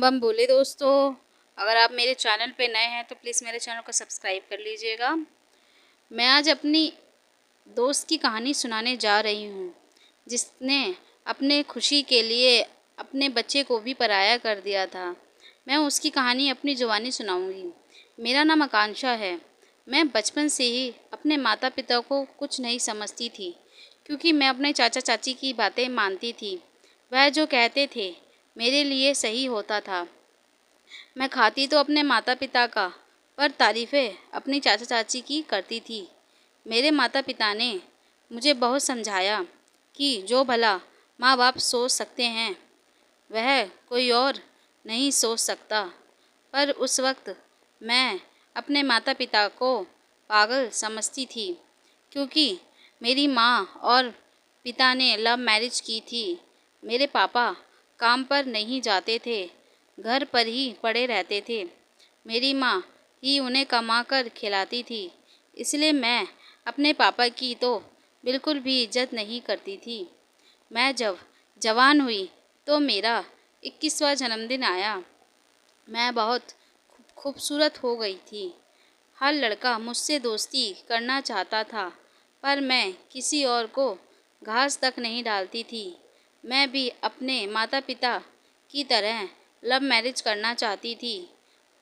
बम बोले दोस्तों, अगर आप मेरे चैनल पे नए हैं तो प्लीज़ मेरे चैनल को सब्सक्राइब कर लीजिएगा। मैं आज अपनी दोस्त की कहानी सुनाने जा रही हूँ, जिसने अपने खुशी के लिए अपने बच्चे को भी पराया कर दिया था। मैं उसकी कहानी अपनी ज़ुबानी सुनाऊंगी। मेरा नाम आकांक्षा है। मैं बचपन से ही अपने माता पिता को कुछ नहीं समझती थी, क्योंकि मैं अपने चाचा चाची की बातें मानती थी। वह जो कहते थे मेरे लिए सही होता था। मैं खाती तो अपने माता पिता का, पर तारीफ़ें अपनी चाचा चाची की करती थी। मेरे माता पिता ने मुझे बहुत समझाया कि जो भला माँ बाप सोच सकते हैं वह कोई और नहीं सोच सकता। पर उस वक्त मैं अपने माता पिता को पागल समझती थी, क्योंकि मेरी माँ और पिता ने लव मैरिज की थी। मेरे पापा काम पर नहीं जाते थे, घर पर ही पड़े रहते थे। मेरी माँ ही उन्हें कमा कर खिलाती थी, इसलिए मैं अपने पापा की तो बिल्कुल भी इज्जत नहीं करती थी। मैं जब जवान हुई तो मेरा 21वां जन्मदिन आया। मैं बहुत खूबसूरत हो गई थी। हर लड़का मुझसे दोस्ती करना चाहता था, पर मैं किसी और को घास तक नहीं डालती थी। मैं भी अपने माता पिता की तरह लव मैरिज करना चाहती थी,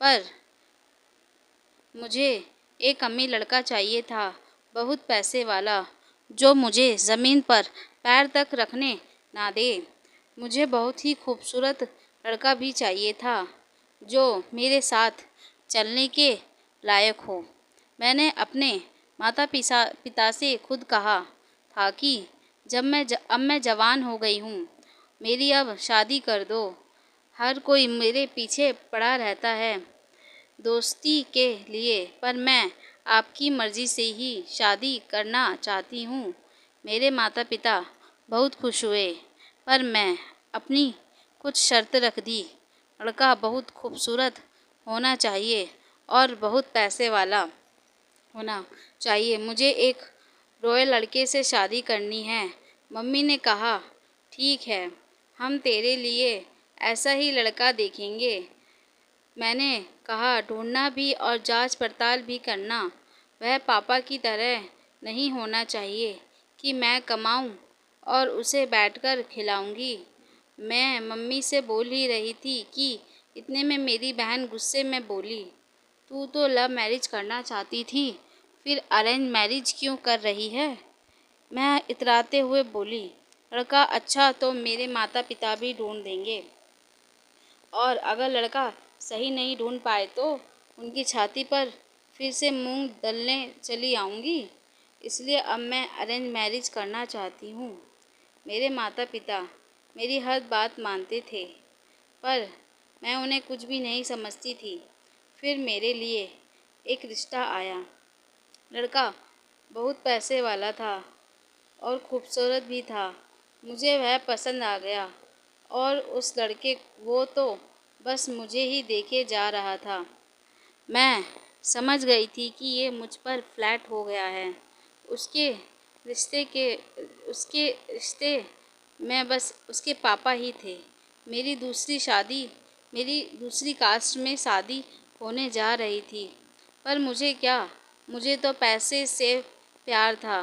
पर मुझे एक अमीर लड़का चाहिए था, बहुत पैसे वाला, जो मुझे ज़मीन पर पैर तक रखने ना दे। मुझे बहुत ही खूबसूरत लड़का भी चाहिए था, जो मेरे साथ चलने के लायक हो। मैंने अपने माता पिता से खुद कहा था कि अब मैं जवान हो गई हूँ, मेरी अब शादी कर दो। हर कोई मेरे पीछे पड़ा रहता है दोस्ती के लिए, पर मैं आपकी मर्ज़ी से ही शादी करना चाहती हूँ। मेरे माता पिता बहुत खुश हुए, पर मैं अपनी कुछ शर्त रख दी। लड़का बहुत खूबसूरत होना चाहिए और बहुत पैसे वाला होना चाहिए। मुझे एक रॉयल लड़के से शादी करनी है। मम्मी ने कहा, ठीक है, हम तेरे लिए ऐसा ही लड़का देखेंगे। मैंने कहा, ढूंढना भी और जांच पड़ताल भी करना। वह पापा की तरह नहीं होना चाहिए कि मैं कमाऊं और उसे बैठकर खिलाऊंगी। मैं मम्मी से बोल ही रही थी कि इतने में मेरी बहन गुस्से में बोली, तू तो लव मैरिज करना चाहती थी, फिर अरेंज मैरिज क्यों कर रही है? मैं इतराते हुए बोली, लड़का अच्छा तो मेरे माता पिता भी ढूंढ देंगे, और अगर लड़का सही नहीं ढूंढ पाए तो उनकी छाती पर फिर से मूंग दलने चली आऊँगी। इसलिए अब मैं अरेंज मैरिज करना चाहती हूँ। मेरे माता पिता मेरी हर बात मानते थे, पर मैं उन्हें कुछ भी नहीं समझती थी। फिर मेरे लिए एक रिश्ता आया। लड़का बहुत पैसे वाला था और खूबसूरत भी था। मुझे वह पसंद आ गया, और उस लड़के वो तो बस मुझे ही देखे जा रहा था। मैं समझ गई थी कि ये मुझ पर फ्लैट हो गया है। उसके रिश्ते के उसके रिश्ते में बस उसके पापा ही थे। मेरी दूसरी कास्ट में शादी होने जा रही थी, पर मुझे क्या, मुझे तो पैसे से प्यार था।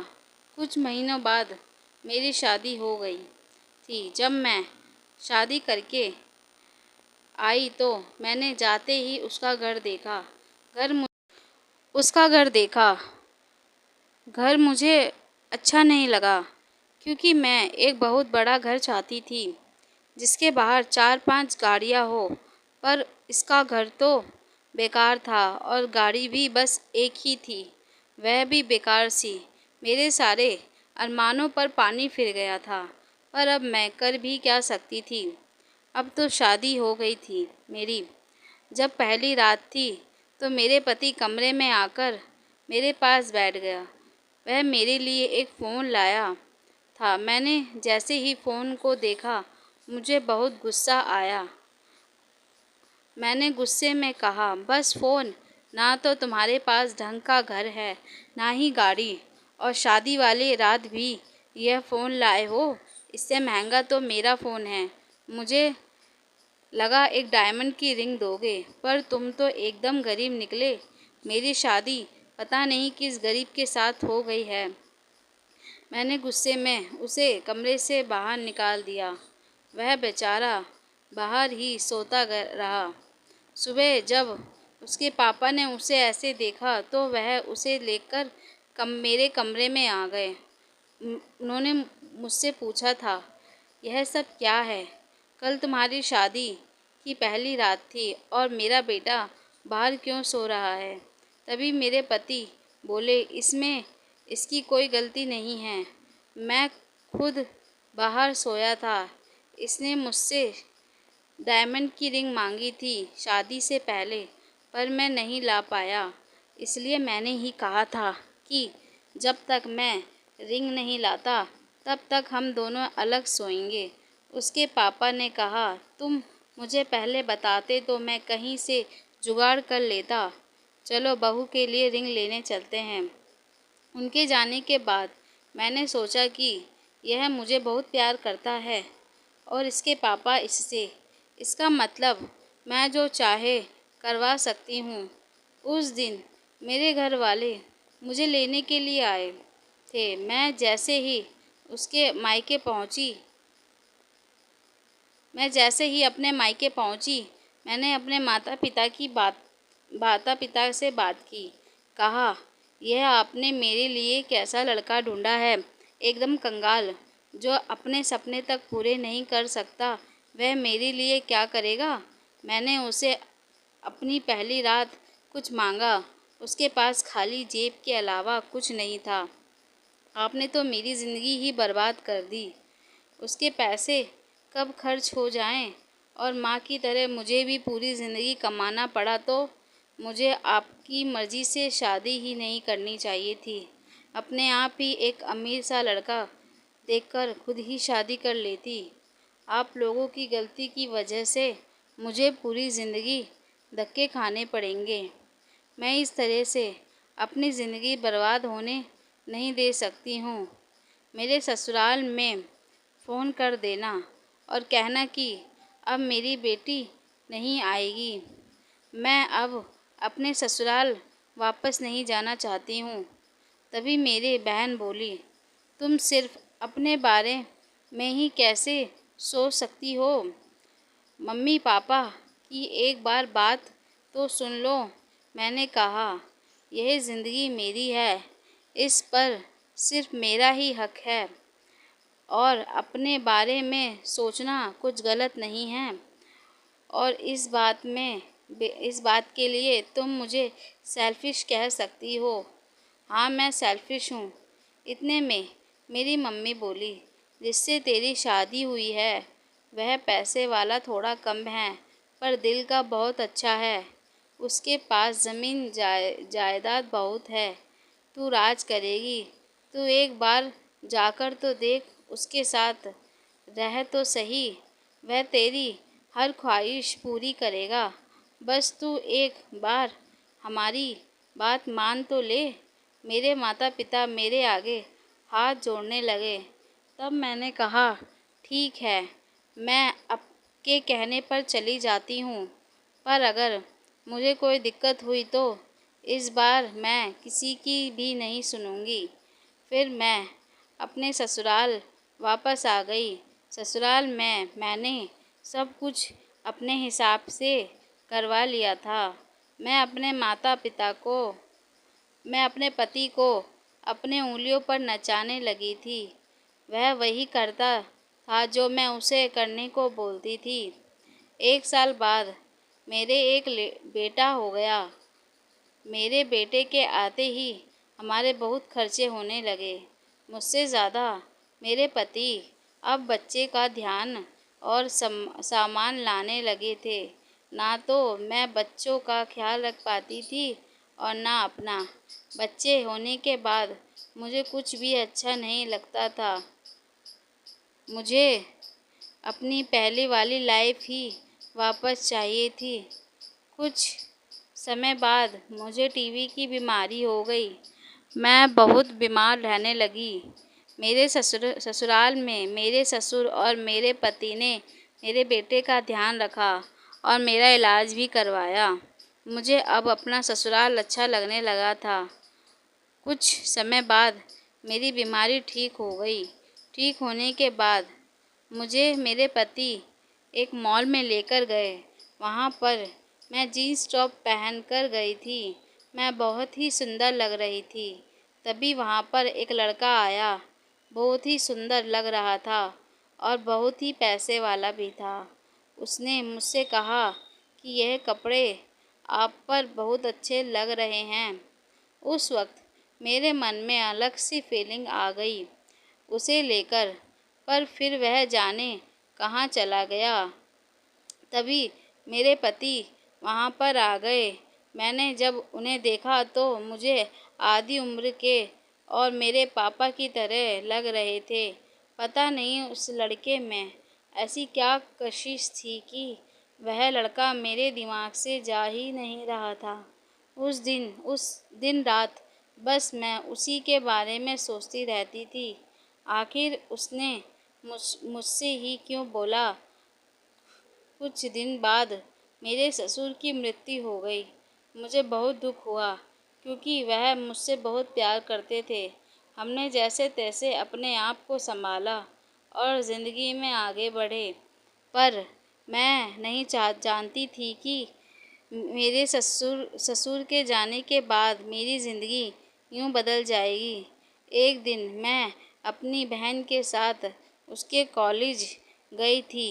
कुछ महीनों बाद मेरी शादी हो गई थी। जब मैं शादी करके आई तो मैंने जाते ही उसका घर देखा। घर मु- उसका घर देखा। घर मुझे अच्छा नहीं लगा, क्योंकि मैं एक बहुत बड़ा घर चाहती थी, जिसके बाहर 4-5 गाड़ियाँ हो। पर इसका घर तो बेकार था, और गाड़ी भी बस एक ही थी, वह भी बेकार सी। मेरे सारे अरमानों पर पानी फिर गया था, पर अब मैं कर भी क्या सकती थी। अब तो शादी हो गई थी मेरी। जब पहली रात थी तो मेरे पति कमरे में आकर मेरे पास बैठ गया। वह मेरे लिए एक फ़ोन लाया था। मैंने जैसे ही फ़ोन को देखा, मुझे बहुत गुस्सा आया। मैंने गुस्से में कहा, बस फ़ोन, ना तो तुम्हारे पास ढंग का घर है, ना ही गाड़ी, और शादी वाली रात भी यह फ़ोन लाए हो। इससे महंगा तो मेरा फ़ोन है। मुझे लगा एक डायमंड की रिंग दोगे, पर तुम तो एकदम गरीब निकले। मेरी शादी पता नहीं किस गरीब के साथ हो गई है। मैंने गुस्से में उसे कमरे से बाहर निकाल दिया। वह बेचारा बाहर ही सोता रहा। सुबह जब उसके पापा ने उसे ऐसे देखा तो वह उसे लेकर मेरे कमरे में आ गए। उन्होंने मुझसे पूछा था, यह सब क्या है? कल तुम्हारी शादी की पहली रात थी और मेरा बेटा बाहर क्यों सो रहा है? तभी मेरे पति बोले, इसमें इसकी कोई गलती नहीं है। मैं खुद बाहर सोया था। इसने मुझसे डायमंड की रिंग मांगी थी शादी से पहले, पर मैं नहीं ला पाया। इसलिए मैंने ही कहा था कि जब तक मैं रिंग नहीं लाता तब तक हम दोनों अलग सोएंगे। उसके पापा ने कहा, तुम मुझे पहले बताते तो मैं कहीं से जुगाड़ कर लेता। चलो बहू के लिए रिंग लेने चलते हैं। उनके जाने के बाद मैंने सोचा कि यह मुझे बहुत प्यार करता है और इसके पापा इससे, इसका मतलब मैं जो चाहे करवा सकती हूँ। उस दिन मेरे घर वाले मुझे लेने के लिए आए थे। मैं जैसे ही अपने मायके पहुँची, मैंने अपने माता पिता से बात की। कहा, यह आपने मेरे लिए कैसा लड़का ढूंढा है? एकदम कंगाल, जो अपने सपने तक पूरे नहीं कर सकता, वह मेरे लिए क्या करेगा? मैंने उसे अपनी पहली रात कुछ मांगा। उसके पास खाली जेब के अलावा कुछ नहीं था। आपने तो मेरी ज़िंदगी ही बर्बाद कर दी। उसके पैसे कब खर्च हो जाएं और माँ की तरह मुझे भी पूरी ज़िंदगी कमाना पड़ा तो मुझे आपकी मर्ज़ी से शादी ही नहीं करनी चाहिए थी। अपने आप ही एक अमीर सा लड़का देखकर खुद ही शादी कर लेती। आप लोगों की गलती की वजह से मुझे पूरी ज़िंदगी धक्के खाने पड़ेंगे। मैं इस तरह से अपनी ज़िंदगी बर्बाद होने नहीं दे सकती हूँ। मेरे ससुराल में फ़ोन कर देना और कहना कि अब मेरी बेटी नहीं आएगी। मैं अब अपने ससुराल वापस नहीं जाना चाहती हूँ। तभी मेरी बहन बोली, तुम सिर्फ अपने बारे में ही कैसे सोच सकती हो? मम्मी पापा की एक बार बात तो सुन लो। मैंने कहा, यह ज़िंदगी मेरी है, इस पर सिर्फ मेरा ही हक है और अपने बारे में सोचना कुछ गलत नहीं है। और इस बात के लिए तुम मुझे सेल्फिश कह सकती हो। हाँ, मैं सेल्फिश हूँ। इतने में मेरी मम्मी बोली, जिससे तेरी शादी हुई है वह पैसे वाला थोड़ा कम है, पर दिल का बहुत अच्छा है। उसके पास ज़मीन जायदाद बहुत है। तू राज करेगी। तू एक बार जाकर तो देख, उसके साथ रह तो सही। वह तेरी हर ख्वाहिश पूरी करेगा। बस तू एक बार हमारी बात मान तो ले। मेरे माता पिता मेरे आगे हाथ जोड़ने लगे। तब मैंने कहा, ठीक है, मैं आपके कहने पर चली जाती हूँ, पर अगर मुझे कोई दिक्कत हुई तो इस बार मैं किसी की भी नहीं सुनूंगी। फिर मैं अपने ससुराल वापस आ गई। ससुराल में मैंने सब कुछ अपने हिसाब से करवा लिया था। मैं अपने पति को अपने उंगलियों पर नचाने लगी थी। वह वही करता था जो मैं उसे करने को बोलती थी। 1 साल बाद मेरे एक बेटा हो गया। मेरे बेटे के आते ही हमारे बहुत खर्चे होने लगे। मुझसे ज़्यादा मेरे पति अब बच्चे का ध्यान और सामान लाने लगे थे। ना तो मैं बच्चों का ख्याल रख पाती थी और ना अपना। बच्चे होने के बाद मुझे कुछ भी अच्छा नहीं लगता था। मुझे अपनी पहले वाली लाइफ ही वापस चाहिए थी। कुछ समय बाद मुझे टीबी की बीमारी हो गई। मैं बहुत बीमार रहने लगी। मेरे ससुराल में मेरे ससुर और मेरे पति ने मेरे बेटे का ध्यान रखा और मेरा इलाज भी करवाया। मुझे अब अपना ससुराल अच्छा लगने लगा था। कुछ समय बाद मेरी बीमारी ठीक हो गई। ठीक होने के बाद मुझे मेरे पति एक मॉल में लेकर गए। वहाँ पर मैं जीन्स टॉप पहन कर गई थी। मैं बहुत ही सुंदर लग रही थी। तभी वहाँ पर एक लड़का आया। बहुत ही सुंदर लग रहा था और बहुत ही पैसे वाला भी था। उसने मुझसे कहा कि यह कपड़े आप पर बहुत अच्छे लग रहे हैं। उस वक्त मेरे मन में अलग सी फीलिंग आ गई उसे लेकर, पर फिर वह जाने कहाँ चला गया। तभी मेरे पति वहाँ पर आ गए। मैंने जब उन्हें देखा तो मुझे आधी उम्र के और मेरे पापा की तरह लग रहे थे। पता नहीं उस लड़के में ऐसी क्या कशिश थी कि वह लड़का मेरे दिमाग से जा ही नहीं रहा था। उस दिन रात बस मैं उसी के बारे में सोचती रहती थी। आखिर उसने मुझसे ही क्यों बोला। कुछ दिन बाद मेरे ससुर की मृत्यु हो गई। मुझे बहुत दुख हुआ क्योंकि वह मुझसे बहुत प्यार करते थे। हमने जैसे तैसे अपने आप को संभाला और ज़िंदगी में आगे बढ़े। पर मैं नहीं जानती थी कि मेरे ससुर के जाने के बाद मेरी ज़िंदगी यूँ बदल जाएगी। एक दिन मैं अपनी बहन के साथ उसके कॉलेज गई थी।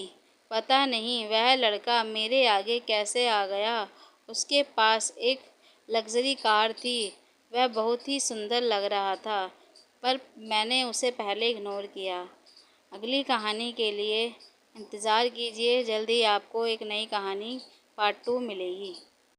पता नहीं वह लड़का मेरे आगे कैसे आ गया। उसके पास एक लग्ज़री कार थी। वह बहुत ही सुंदर लग रहा था, पर मैंने उसे पहले इग्नोर किया। अगली कहानी के लिए इंतज़ार कीजिए। जल्दी आपको एक नई कहानी पार्ट 2 मिलेगी।